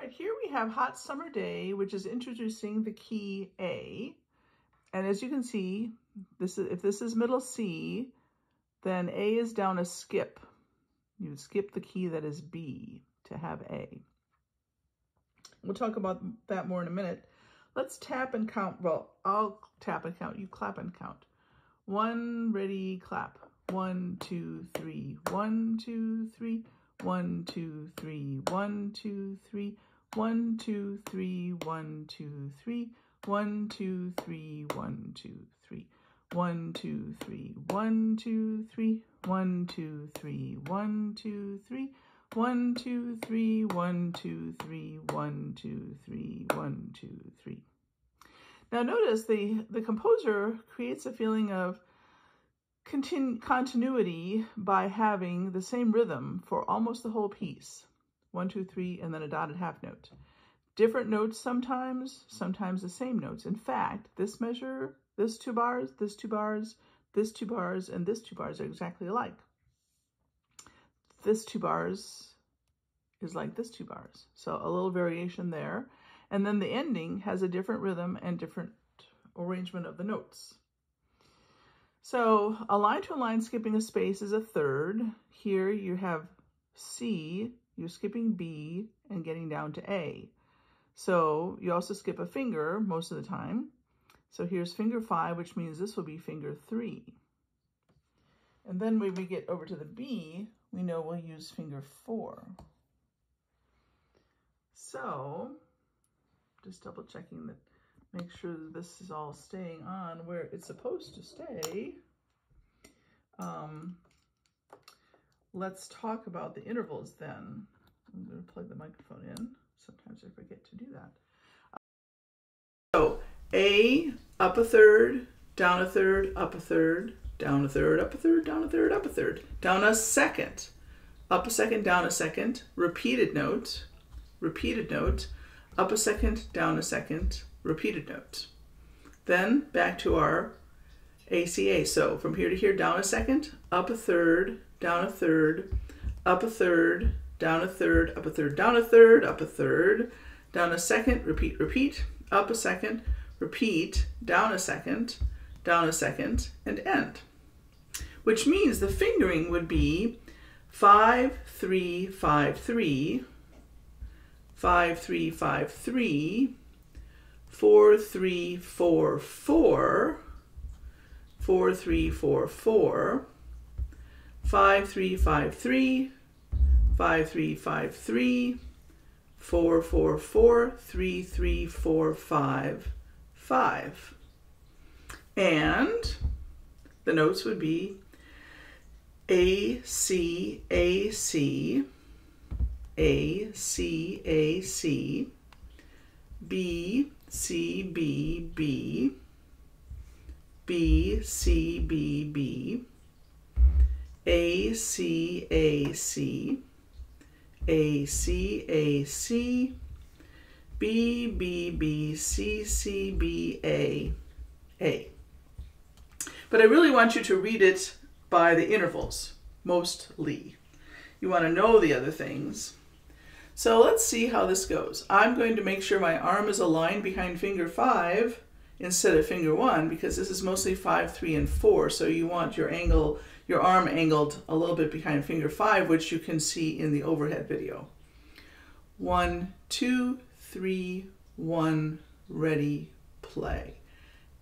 right, here we have Hot Summer Day, which is introducing the key A. And as you can see, if this is middle C, then A is down a skip. You would skip the key that is B to have A. We'll talk about that more in a minute. Let's tap and count. Well, I'll tap and count. You clap and count. 1, ready, clap. 1, 2, 3. 1, 2, 3. 1, 2, 3. 1, 2, 3. 1, 2, 3. 1, 2, 3. 1, 2, 3. 1, 2, 3. 1, 2, 3. 1, 2, 3. 1, 2, 3. 1, 2, 3. 1, 2, 3. 1, 2, 3. 1, 2, 3. 1, 2, 3. Now notice the composer creates a feeling of continuity by having the same rhythm for almost the whole piece. 1, 2, 3, and then a dotted half note. Different notes sometimes the same notes. In fact, this measure, this 2 bars, this 2 bars, this 2 bars, and this 2 bars are exactly alike. This 2 bars is like this 2 bars. So a little variation there. And then the ending has a different rhythm and different arrangement of the notes. So a line to a line skipping a space is a third. Here you have C, you're skipping B and getting down to A. So you also skip a finger most of the time. So here's finger 5, which means this will be finger 3. And then when we get over to the B, we know we'll use finger 4. So just double checking that, make sure that this is all staying on where it's supposed to stay. Let's talk about the intervals then. I'm going to plug the microphone in. Sometimes I forget to do that. So A, up a third, down a third, up a third, down a third, up a third, down a third, up a third, down a second, up a second, down a second, repeated note, up a second, down a second, repeated note. Then back to our ACA. So from here to here, down a second, up a third, down a third, up a third, down a third, up a third, down a third, up a third, down a second, repeat, repeat, up a second, repeat, down a second, and end. Which means the fingering would be 5, 3, 5, 3, 5, 3, 5, 3, 4, 3, 4, 4, 4, 3, 4, 4, 5, 3, 5, 3, 5, 3, 5, 3, 4, 4, 4, 3, 3, 4, 5, 5. And the notes would be A, C, A, C, A, C, A, C, B, C, B, B, B, C, B, B, A, C, A, C, A, C, A, C, B, B, B, C, C, B, A, A. But I really want you to read it by the intervals, mostly. You want to know the other things. So let's see how this goes. I'm going to make sure my arm is aligned behind finger 5 instead of finger 1, because this is mostly 5, 3, and 4. So you want your arm angled a little bit behind finger 5, which you can see in the overhead video. 1, 2, 3, 1, ready, play.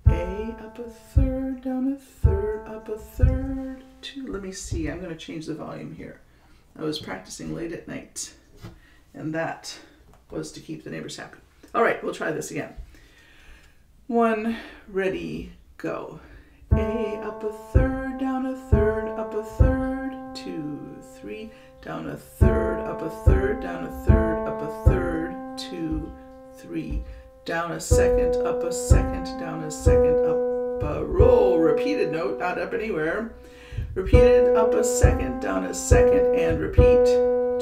A, up a third, down a third, up a third, 2. Let me see, I'm going to change the volume here. I was practicing late at night, and that was to keep the neighbors happy. All right, we'll try this again. 1, ready, go. A, up a third, down a third, up a third, 2, 3, down a third, up a third, down a third, up a third, 2, 3, down a second, up a second, down a second, up a roll, repeated note, not up anywhere, repeated, up a second, down a second, and repeat,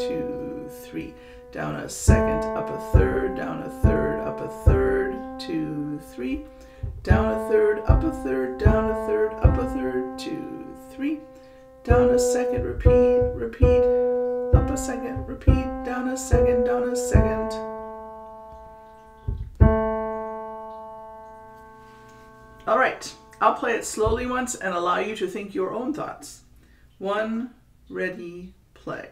2, 3, down a second, up a third, down a third, up a third, 2, 3, down a third, up a third, down a third, up a third, 2, 3, down a second, repeat, repeat, up a second, repeat, down a second, All right, I'll play it slowly once and allow you to think your own thoughts. 1, ready, play.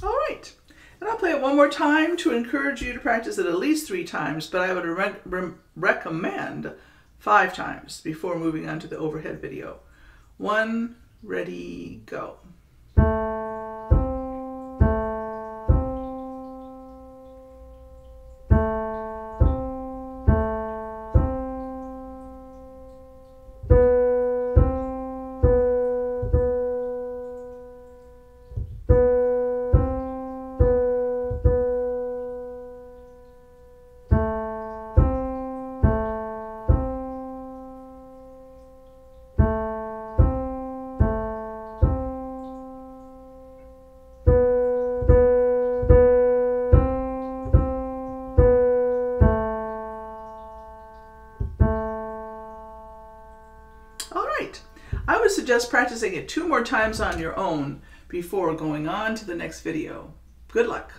All right, and I'll play it one more time to encourage you to practice it at least 3 times, but I would recommend 5 times before moving on to the overhead video. 1, ready, go. I would suggest practicing it 2 more times on your own before going on to the next video. Good luck.